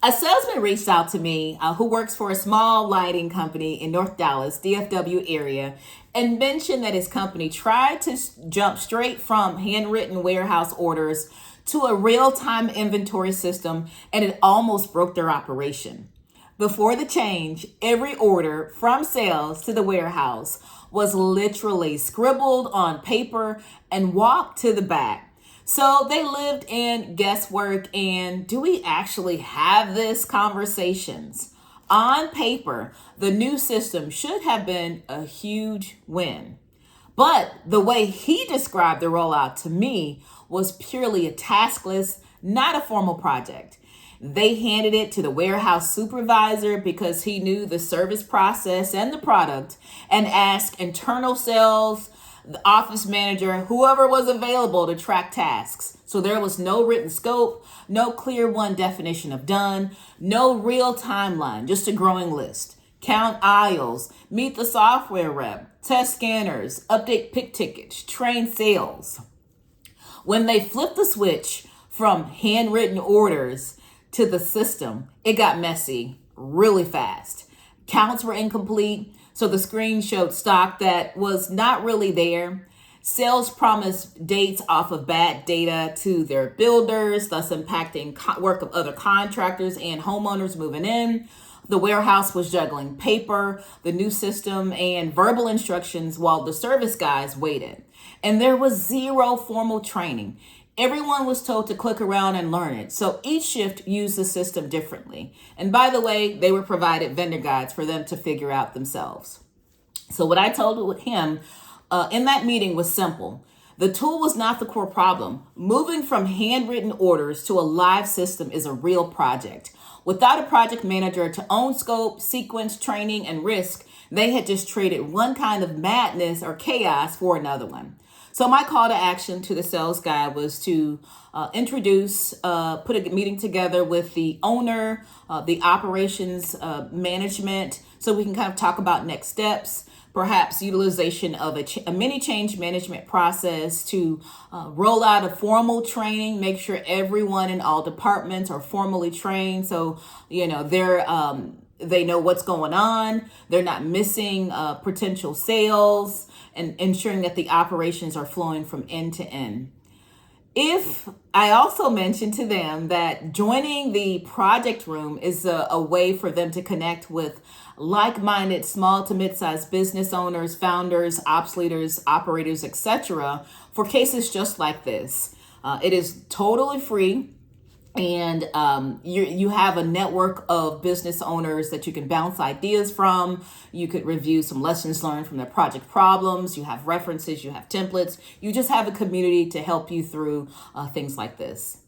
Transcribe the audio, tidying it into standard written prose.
A salesman reached out to me who works for a small lighting company in North Dallas, DFW area, and mentioned that his company tried to jump straight from handwritten warehouse orders to a real-time inventory system, and it almost broke their operation. Before the change, every order from sales to the warehouse was literally scribbled on paper and walked to the back. So they lived in guesswork and do we actually have this conversations? On paper, the new system should have been a huge win. But the way he described the rollout to me was purely a task list, not a formal project. They handed it to the warehouse supervisor because he knew the service process and the product and asked internal sales, the office manager, whoever was available to track tasks. So there was no written scope, no clear one definition of done, no real timeline, just a growing list. Count aisles, meet the software rep, test scanners, update pick tickets, train sales. When they flipped the switch from handwritten orders to the system, it got messy really fast. Counts were incomplete, so the screen showed stock that was not really there. Sales promised dates off of bad data to their builders, thus impacting work of other contractors and homeowners moving in. The warehouse was juggling paper, the new system, and verbal instructions while the service guys waited. And there was zero formal training. Everyone was told to click around and learn it. So each shift used the system differently. And by the way, they were provided vendor guides for them to figure out themselves. So what I told him in that meeting was simple. The tool was not the core problem. Moving from handwritten orders to a live system is a real project. Without a project manager to own scope, sequence, training, and risk, they had just traded one kind of madness or chaos for another one. So my call to action to the sales guy was to introduce, put a meeting together with the owner, the operations management, so we can kind of talk about next steps, perhaps utilization of a mini change management process to roll out a formal training, make sure everyone in all departments are formally trained. So, they know what's going on. They're not missing potential sales and ensuring that the operations are flowing from end to end. If I also mentioned to them that joining the project room is a way for them to connect with like-minded small to mid-sized business owners, founders, ops leaders, operators, etc. for cases just like this. It is totally free. And you have a network of business owners that you can bounce ideas from. You could review some lessons learned from their project problems. You have references, you have templates. You just have a community to help you through things like this.